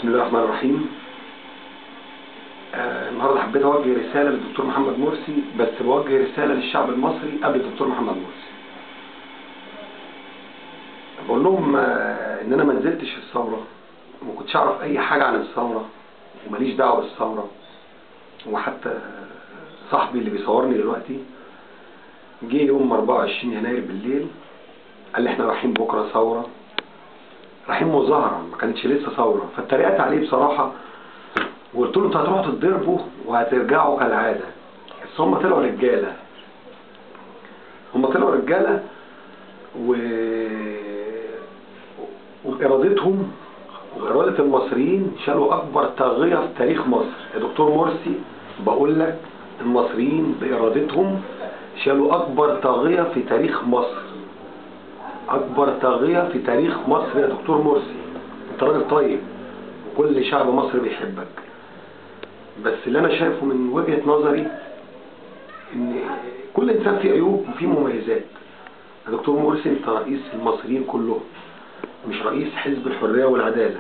بسم الله الرحمن الرحيم. النهارده حبيت اوجه رساله للدكتور محمد مرسي، بس بوجه رساله للشعب المصري قبل الدكتور محمد مرسي. بقول لهم ان انا ما نزلتش الثوره وما كنتش اعرف اي حاجه عن الثوره وماليش دعوه بالثوره. وحتى صاحبي اللي بيصورني دلوقتي جه يوم 24 يناير بالليل قال لي احنا رايحين بكره ثوره، رايحين مظاهره، ما كانتش لسه ثوره. فاتريقت عليه بصراحه وقلت له انتوا هتروحوا تتضربوا وهترجعوا كالعاده. بس هم طلعوا رجاله، وبإرادتهم وإرادة المصريين شالوا أكبر طاغية في تاريخ مصر. يا دكتور مرسي بقول لك المصريين بإرادتهم شالوا أكبر طاغية في تاريخ مصر، أكبر طاغية في تاريخ مصر. يا دكتور مرسي أنت راجل طيب وكل شعب مصر بيحبك، بس اللي أنا شايفه من وجهة نظري إن كل إنسان فيه عيوب وفيه مميزات. يا دكتور مرسي أنت رئيس المصريين كلهم، مش رئيس حزب الحرية والعدالة.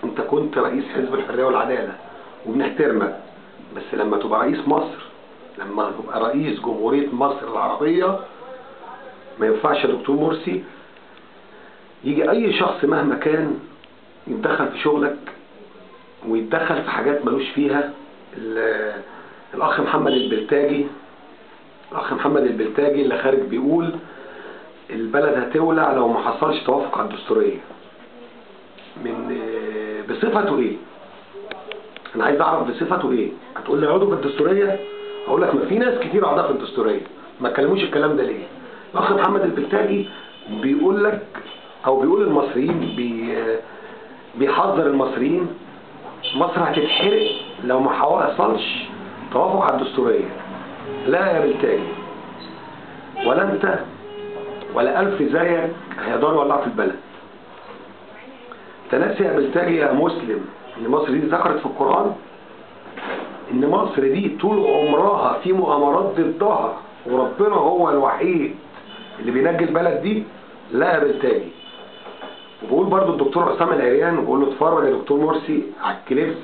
أنت كنت رئيس حزب الحرية والعدالة وبنحترمك، بس لما تبقى رئيس مصر، لما تبقى رئيس جمهورية مصر العربية، ما ينفعش يا دكتور مرسي يجي أي شخص مهما كان يتدخل في شغلك ويتدخل في حاجات ملوش فيها. الأخ محمد البلتاجي اللي خارج بيقول البلد هتولع لو ما حصلش توافق على الدستورية. بصفته ايه؟ انا عايز اعرف بصفته ايه. هتقول لي عضو في الدستورية؟ اقول لك ما في ناس كتير اعضاء في الدستورية، ما اتكلموش الكلام ده ليه؟ الاخ محمد البلتاجي بيقول لك او بيقول المصريين، بيحذر المصريين مصر هتتحرق لو ما حصلش توافق على الدستورية. لا يا بلتاجي، ولا انت ولا ألف زيك هيقدروا يولعوا في البلد. تناسي يا بلتاجي يا مسلم ان مصر دي ذكرت في القرآن ان مصر دي طول عمرها في مؤامرات ضدها وربنا هو الوحيد اللي بينجي البلد دي. لا يا بلتاجي. وبقول برضو الدكتور عصام العريان، وبقول له اتفرج يا دكتور مرسي على الكليب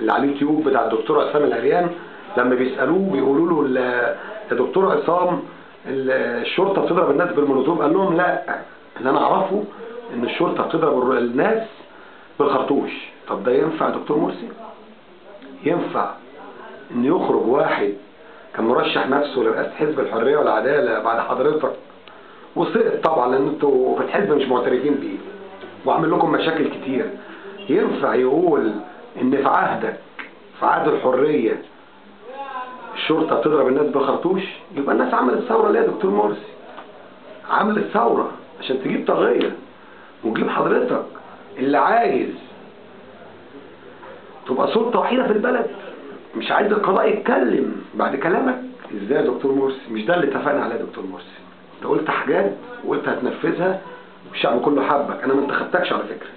اللي على اليوتيوب بتاع الدكتور عصام العريان لما بيسألوه بيقولوا له يا دكتور عصام الشرطة بتضرب الناس بالمولوتوف، قال لهم لا، اللي انا اعرفه ان الشرطة بتضرب الناس بالخرطوش. طب ده ينفع يا دكتور مرسي؟ ينفع ان يخرج واحد كان مرشح نفسه لرئاسة حزب الحرية والعدالة بعد حضرتك وسقط طبعا لان انتوا في الحزب مش معترفين بيه وعمل لكم مشاكل كتير، ينفع يقول ان في عهد الحرية الشرطة بتضرب الناس بخرطوش؟ يبقى الناس عملت ثورة ليه يا دكتور مرسي؟ عملت ثورة عشان تجيب طاغية وتجيب حضرتك اللي عايز تبقى سلطة وحيدة في البلد، مش عايز القضاء يتكلم بعد كلامك. ازاي يا دكتور مرسي؟ مش ده اللي اتفقنا عليه يا دكتور مرسي. انت قلت حاجات وقلت هتنفذها والشعب كله حبك. انا ما انتخبتكش على فكرة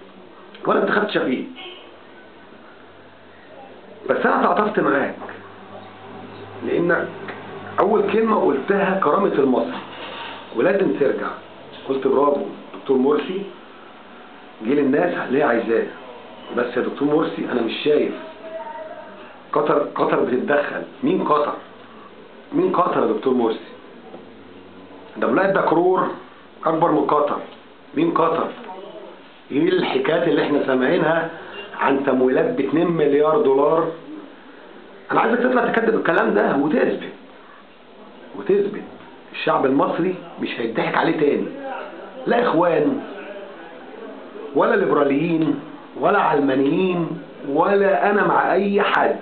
ولا انتخبت شفيق، بس انا تعاطفت معاك لانك اول كلمة قلتها كرامة المصري ولازم ترجع. قلت برافو دكتور مرسي، جيل الناس اللي هي عايزاه. بس يا دكتور مرسي انا مش شايف قطر بتتدخل. مين قطر يا دكتور مرسي؟ ده بلاد دكرور اكبر من قطر. مين قطر؟ ايه الحكايات اللي احنا سامعينها عن تمويلات ب 2 مليار دولار؟ انا عايزك تطلع تكذب الكلام ده وتثبت الشعب المصري مش هيضحك عليه تاني. لا اخوان ولا ليبراليين ولا علمانيين ولا انا مع اي حد،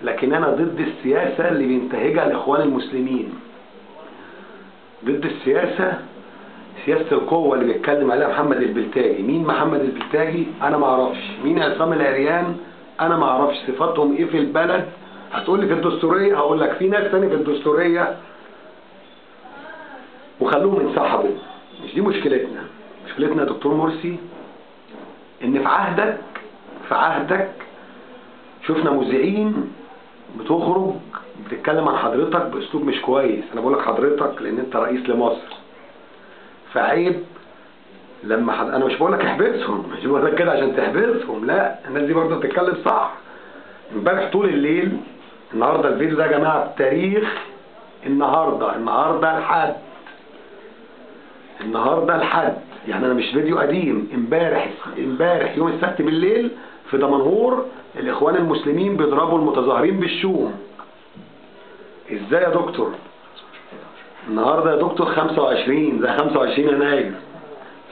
لكن انا ضد السياسة اللي بينتهجها الاخوان المسلمين، ضد سياسة القوة اللي بيتكلم عليها محمد البلتاجي. مين محمد البلتاجي؟ انا ما اعرفش. مين عصام العريان؟ انا ما اعرفش صفاتهم ايه في البلد. هتقول لي في الدستورية، هقول لك في ناس تاني في الدستورية وخلوهم ينسحبوا. مش دي مشكلتنا يا دكتور مرسي ان في عهدك شفنا مذيعين بتخرج بتتكلم عن حضرتك باسلوب مش كويس. انا بقول لك حضرتك لان انت رئيس لمصر، فعيب لما انا مش بقول لك احبسهم، مش بقول لك كده عشان تحبسهم، لا، الناس دي برضه بتتكلم صح. امبارح طول الليل، النهارده الفيديو ده يا جماعه بتاريخ النهارده الحد، يعني انا مش فيديو قديم. امبارح يوم السبت بالليل في دمنهور الاخوان المسلمين بيضربوا المتظاهرين بالشوم. ازاي يا دكتور؟ النهارده يا دكتور 25 زي 25 يناير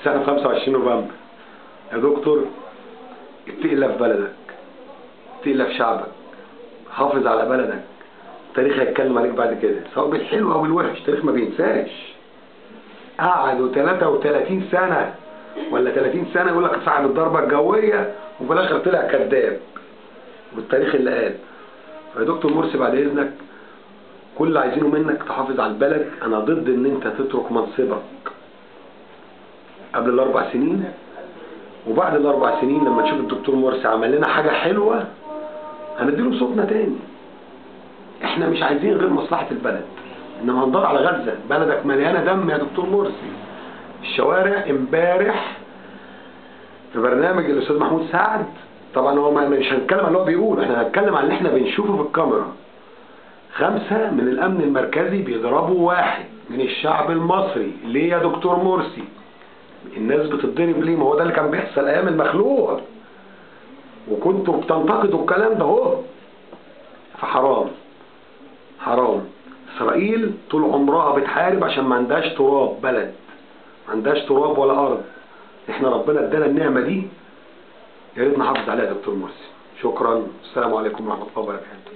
سنه 25 نوفمبر. يا دكتور اتقي الله في بلدك، اتقي الله في شعبك، حافظ على بلدك. التاريخ هيتكلم عليك بعد كده، سواء بالحلو او بالوحش، التاريخ ما بينساش. قعدوا 33 سنه ولا 30 سنه يقول لك صاحب الضربه الجويه، وفي الاخر طلع كذاب، والتاريخ اللي قال. فيا دكتور مرسي بعد اذنك، كل اللي عايزينه منك تحافظ على البلد. انا ضد ان انت تترك منصبك قبل ال4 سنين، وبعد ال4 سنين لما تشوف الدكتور مرسي عمل لنا حاجه حلوه هنديله صوتنا تاني. احنا مش عايزين غير مصلحه البلد، انما هندور على غزه. بلدك مليانه دم يا دكتور مرسي. الشوارع امبارح في برنامج الاستاذ محمود سعد، طبعا هو مش هنتكلم عن اللي هو بيقول، احنا هنتكلم عن اللي احنا بنشوفه في الكاميرا. 5 من الامن المركزي بيضربوا 1 من الشعب المصري. ليه يا دكتور مرسي؟ الناس بتتضرب ليه؟ ما هو ده اللي كان بيحصل ايام المخلوع، وكنتوا بتنتقدوا الكلام ده اهو. فحرام، حرام. اسرائيل طول عمرها بتحارب عشان ما عندهاش تراب بلد، ما عندهاش تراب ولا ارض. احنا ربنا ادانا النعمه دي، يا ريت نحافظ عليها يا دكتور مرسي. شكرا، السلام عليكم ورحمه الله وبركاته.